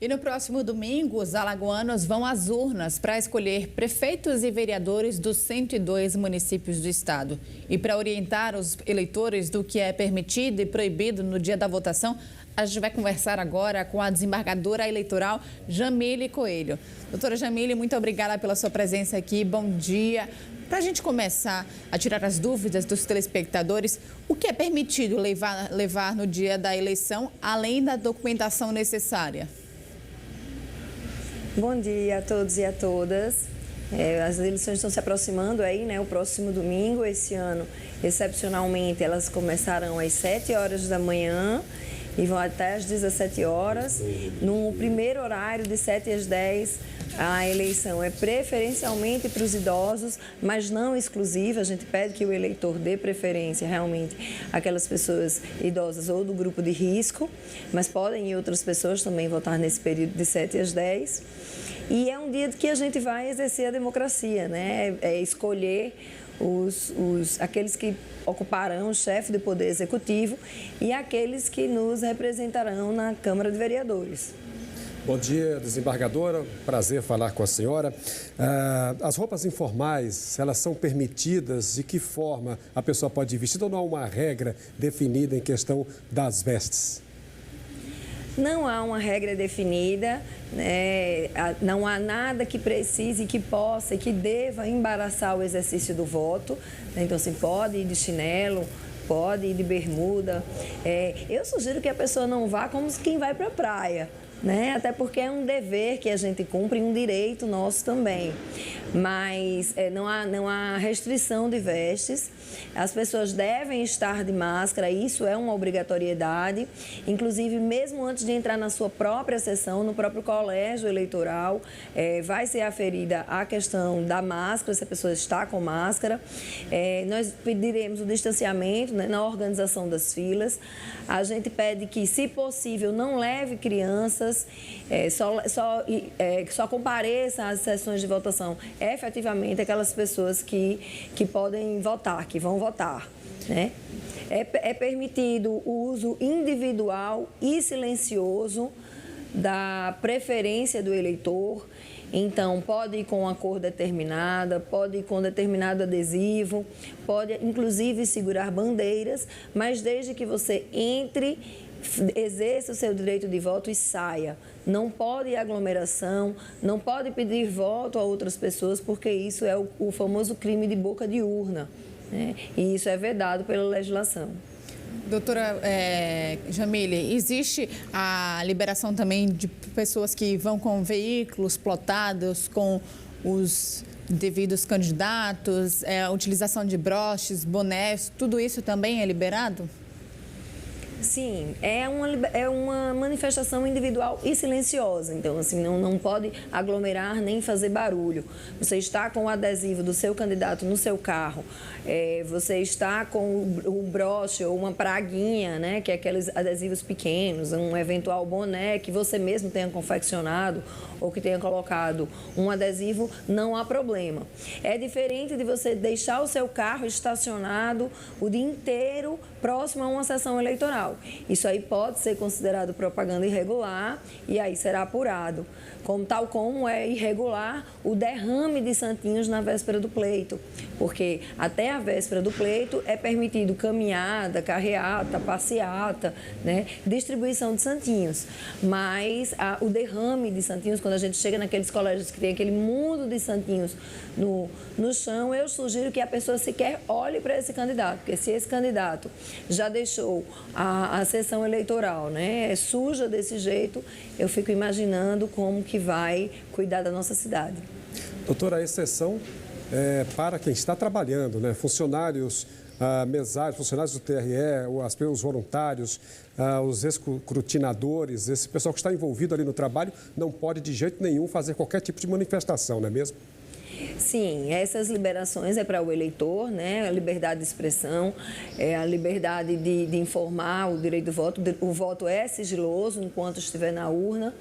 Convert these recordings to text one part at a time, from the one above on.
E no próximo domingo, os alagoanos vão às urnas para escolher prefeitos e vereadores dos 102 municípios do estado. E para orientar os eleitores do que é permitido e proibido no dia da votação, a gente vai conversar agora com a desembargadora eleitoral Jamile Coelho. Doutora Jamile, muito obrigada pela sua presença aqui. Bom dia. Para a gente começar a tirar as dúvidas dos telespectadores, o que é permitido levar no dia da eleição, além da documentação necessária? Bom dia a todos e a todas. As eleições estão se aproximando aí, né? O próximo domingo, esse ano, excepcionalmente, elas começarão às 7 horas da manhã e vão até às 17 horas. No primeiro horário, de 7 às 10, a eleição é preferencialmente para os idosos, mas não exclusiva. A gente pede que o eleitor dê preferência realmente àquelas pessoas idosas ou do grupo de risco, mas podem outras pessoas também votar nesse período de 7 às 10. E é um dia que a gente vai exercer a democracia, né? É escolher aqueles que ocuparão o chefe do Poder Executivo e aqueles que nos representarão na Câmara de Vereadores. Bom dia, desembargadora. Prazer falar com a senhora. As roupas informais, elas são permitidas? De que forma a pessoa pode ir vestida ou não há uma regra definida em questão das vestes? Não há uma regra definida, né? Não há nada que precise, que possa e que deva embaraçar o exercício do voto. Então, assim, pode ir de chinelo, pode ir de bermuda. Eu sugiro que a pessoa não vá como quem vai para a praia, né? Até porque é um dever que a gente cumpre e um direito nosso também. Mas não há restrição de vestes. As pessoas devem estar de máscara, isso é uma obrigatoriedade. Inclusive, mesmo antes de entrar na sua própria sessão, no próprio colégio eleitoral, vai ser aferida a questão da máscara, se a pessoa está com máscara. Nós pediremos o distanciamento, né, na organização das filas. A gente pede que, se possível, não leve crianças, só compareça às sessões de votação efetivamente aquelas pessoas que podem votar, que vão votar, né? É permitido o uso individual e silencioso da preferência do eleitor. Então, pode ir com uma cor determinada, pode ir com determinado adesivo, pode inclusive segurar bandeiras, mas desde que você entre, exerça o seu direito de voto e saia. Não pode ir aglomeração, não pode pedir voto a outras pessoas, porque isso é o famoso crime de boca de urna, né? E isso é vedado pela legislação. Doutora Jamile, existe a liberação também de pessoas que vão com veículos plotados, com os devidos candidatos, a utilização de broches, bonés, tudo isso também é liberado? Sim, é uma manifestação individual e silenciosa. Então, assim, não pode aglomerar nem fazer barulho. Você está com o adesivo do seu candidato no seu carro, você está com o broche ou uma praguinha, né, que é aqueles adesivos pequenos, um eventual boné que você mesmo tenha confeccionado ou que tenha colocado um adesivo, não há problema. É diferente de você deixar o seu carro estacionado o dia inteiro próximo a uma sessão eleitoral. Isso aí pode ser considerado propaganda irregular e aí será apurado. Tal como é irregular o derrame de santinhos na véspera do pleito, porque até a véspera do pleito é permitido caminhada, carreata, passeata, né, distribuição de santinhos. Mas o derrame de santinhos, quando a gente chega naqueles colégios que tem aquele mundo de santinhos no chão, eu sugiro que a pessoa sequer olhe para esse candidato, porque se esse candidato já deixou a sessão eleitoral, né, suja desse jeito, eu fico imaginando como que vai cuidar da nossa cidade. Doutora, a exceção é para quem está trabalhando, né? Funcionários mesários, funcionários do TRE, os voluntários, os escrutinadores, esse pessoal que está envolvido ali no trabalho não pode de jeito nenhum fazer qualquer tipo de manifestação, não é mesmo? Sim, essas liberações é para o eleitor, né? A liberdade de expressão, a liberdade de informar o direito do voto. O voto é sigiloso enquanto estiver na urna,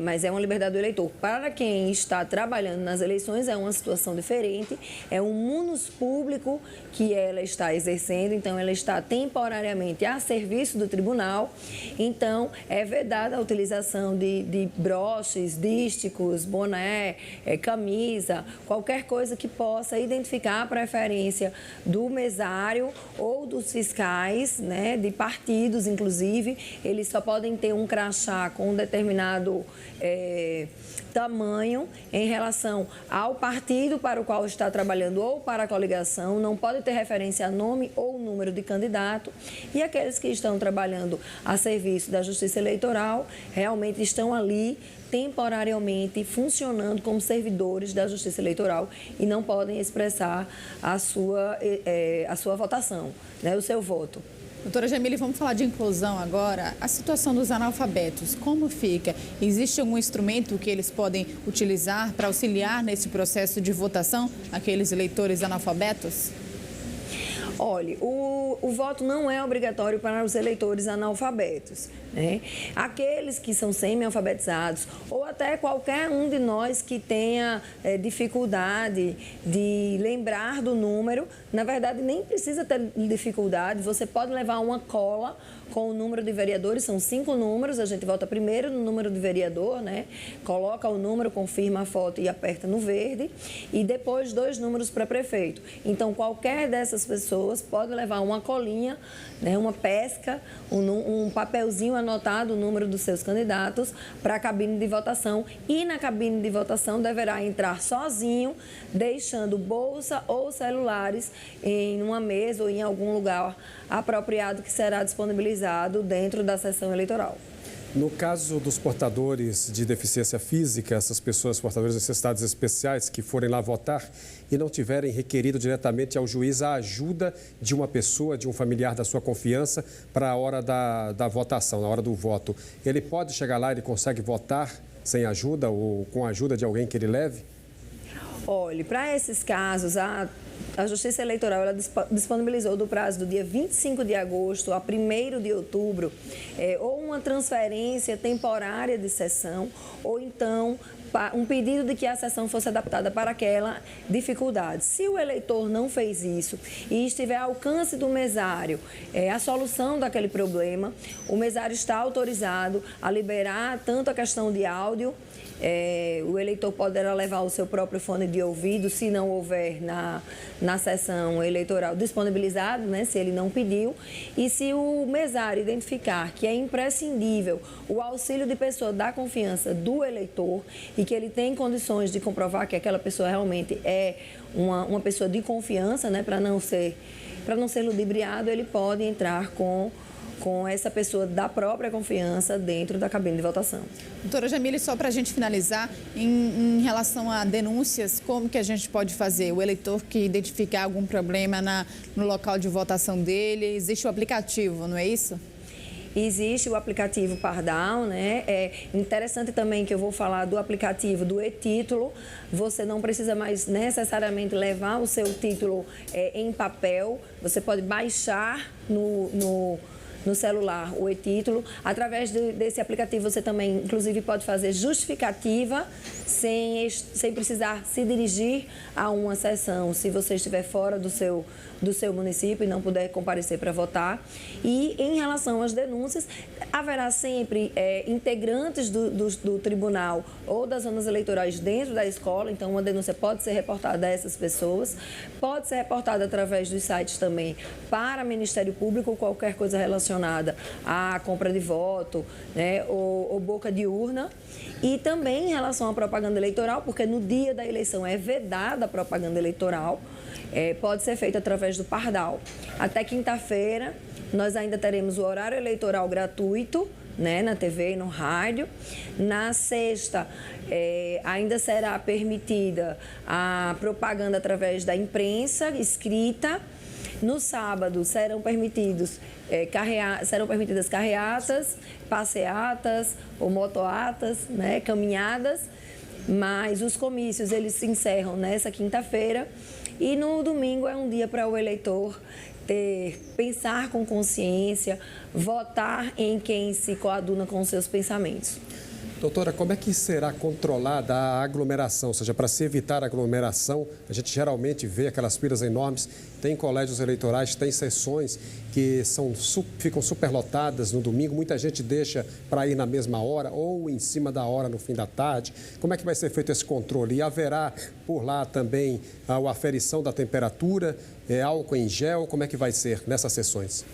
mas é uma liberdade do eleitor. Para quem está trabalhando nas eleições é uma situação diferente, é um munus público que ela está exercendo, então ela está temporariamente a serviço do tribunal, então é vedada a utilização de broches, dísticos, boné, camisa, qualquer coisa que possa identificar a preferência do mesário ou dos fiscais, né, de partidos, inclusive. Eles só podem ter um crachá com um determinado tamanho em relação ao partido para o qual está trabalhando ou para a coligação, não pode ter referência a nome ou número de candidato, e aqueles que estão trabalhando a serviço da Justiça Eleitoral realmente estão ali temporariamente funcionando como servidores da Justiça Eleitoral e não podem expressar a sua votação, né, o seu voto. Doutora Jamile, vamos falar de inclusão agora. A situação dos analfabetos, como fica? Existe algum instrumento que eles podem utilizar para auxiliar nesse processo de votação, aqueles eleitores analfabetos? Olha, o voto não é obrigatório para os eleitores analfabetos, né? Aqueles que são semi-alfabetizados ou até qualquer um de nós que tenha dificuldade de lembrar do número, na verdade nem precisa ter dificuldade, você pode levar uma cola com o número de vereadores, são 5 números, a gente vota primeiro no número de vereador, né? Coloca o número, confirma a foto e aperta no verde, e depois 2 números para prefeito. Então, qualquer dessas pessoas pode levar uma colinha, né? Uma pesca, um papelzinho anotado o número dos seus candidatos para a cabine de votação, e na cabine de votação deverá entrar sozinho, deixando bolsa ou celulares em uma mesa ou em algum lugar apropriado que será disponibilizado dentro da sessão eleitoral. No caso dos portadores de deficiência física, essas pessoas portadoras de necessidades especiais que forem lá votar e não tiverem requerido diretamente ao juiz a ajuda de uma pessoa, de um familiar da sua confiança para a hora da votação, na hora do voto, ele pode chegar lá, ele consegue votar sem ajuda ou com a ajuda de alguém que ele leve? Olhe, para esses casos, a Justiça Eleitoral ela disponibilizou do prazo do dia 25 de agosto a 1º de outubro ou uma transferência temporária de sessão ou então um pedido de que a sessão fosse adaptada para aquela dificuldade. Se o eleitor não fez isso e estiver ao alcance do mesário a solução daquele problema, o mesário está autorizado a liberar tanto a questão de áudio, o eleitor poderá levar o seu próprio fone de ouvido, se não houver na sessão eleitoral disponibilizado, né, se ele não pediu, e se o mesário identificar que é imprescindível o auxílio de pessoa da confiança do eleitor e que ele tem condições de comprovar que aquela pessoa realmente é uma pessoa de confiança, né, para não ser ludibriado, ele pode entrar com essa pessoa da própria confiança dentro da cabine de votação. Doutora Jamile, só para a gente finalizar, em relação a denúncias, como que a gente pode fazer? O eleitor que identificar algum problema no local de votação dele, existe o aplicativo, não é isso? Existe o aplicativo Pardal, né? É interessante também que eu vou falar do aplicativo do e-título. Você não precisa mais necessariamente levar o seu título em papel. Você pode baixar no celular o e-título. Através desse aplicativo você também, inclusive, pode fazer justificativa sem precisar se dirigir a uma sessão, se você estiver fora do seu município e não puder comparecer para votar. E em relação às denúncias, haverá sempre integrantes do tribunal ou das zonas eleitorais dentro da escola, então uma denúncia pode ser reportada a essas pessoas, pode ser reportada através dos sites também para o Ministério Público, qualquer coisa relacionada à compra de voto, né, ou boca de urna. E também em relação à propaganda eleitoral, porque no dia da eleição é vedada a propaganda eleitoral, pode ser feita através do Pardal. Até quinta-feira, nós ainda teremos o horário eleitoral gratuito, né, na TV e no rádio. Na sexta, ainda será permitida a propaganda através da imprensa escrita. No sábado, serão permitidas carreatas, passeatas ou motoatas, né, caminhadas. Mas os comícios, eles se encerram nessa quinta-feira e no domingo é um dia para o eleitor pensar com consciência, votar em quem se coaduna com os seus pensamentos. Doutora, como é que será controlada a aglomeração? Ou seja, para se evitar a aglomeração, a gente geralmente vê aquelas filas enormes, tem colégios eleitorais, tem sessões que ficam superlotadas no domingo, muita gente deixa para ir na mesma hora ou em cima da hora no fim da tarde. Como é que vai ser feito esse controle? E haverá por lá também a aferição da temperatura, álcool em gel, como é que vai ser nessas sessões?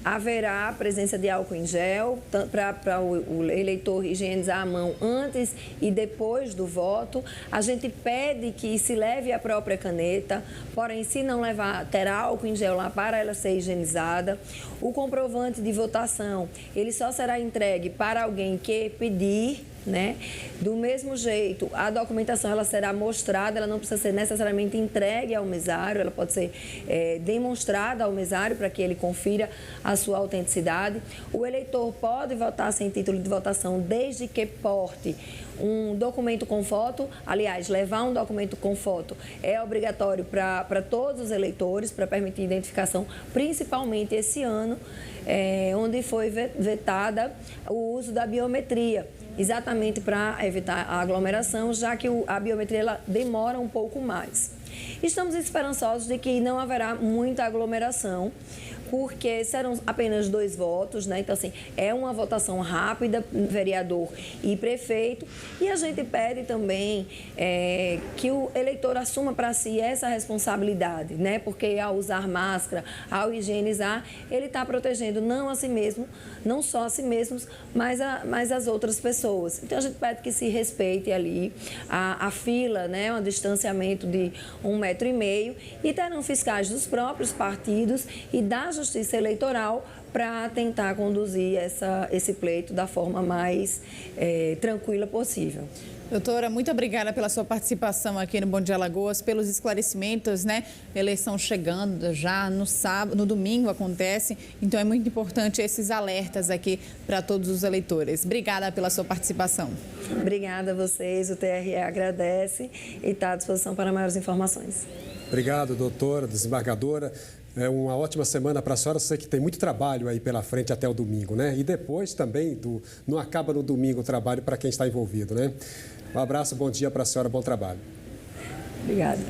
Haverá a presença de álcool em gel para o eleitor higienizar a mão antes e depois do voto. A gente pede que se leve a própria caneta, porém, se não levar, terá álcool em gel lá para ela ser higienizada. O comprovante de votação, ele só será entregue para alguém que pedir, né? Do mesmo jeito, a documentação ela será mostrada, ela não precisa ser necessariamente entregue ao mesário, ela pode ser demonstrada ao mesário para que ele confira a sua autenticidade. O eleitor pode votar sem título de votação desde que porte um documento com foto. Aliás, levar um documento com foto é obrigatório para todos os eleitores, para permitir identificação, principalmente esse ano, onde foi vetada o uso da biometria, exatamente para evitar a aglomeração, já que a biometria ela demora um pouco mais. Estamos esperançosos de que não haverá muita aglomeração, porque serão apenas 2 votos, né? Então, assim, é uma votação rápida, vereador e prefeito. E a gente pede também que o eleitor assuma para si essa responsabilidade, né? Porque ao usar máscara, ao higienizar, ele está protegendo não a si mesmo, não só a si mesmos, mas as outras pessoas. Então, a gente pede que se respeite ali a fila, né? Um distanciamento de 1,5 metro e terão fiscais dos próprios partidos e da Justiça Eleitoral para tentar conduzir esse pleito da forma mais tranquila possível. Doutora, muito obrigada pela sua participação aqui no Bom Dia Alagoas, pelos esclarecimentos, né? Eleição chegando já no sábado, no domingo acontece, então é muito importante esses alertas aqui para todos os eleitores. Obrigada pela sua participação. Obrigada a vocês, o TRE agradece e está à disposição para maiores informações. Obrigado, doutora, desembargadora. É uma ótima semana para a senhora. Sei que tem muito trabalho aí pela frente até o domingo, né? E depois também, não acaba no domingo o trabalho para quem está envolvido, né? Um abraço, bom dia para a senhora, bom trabalho. Obrigada.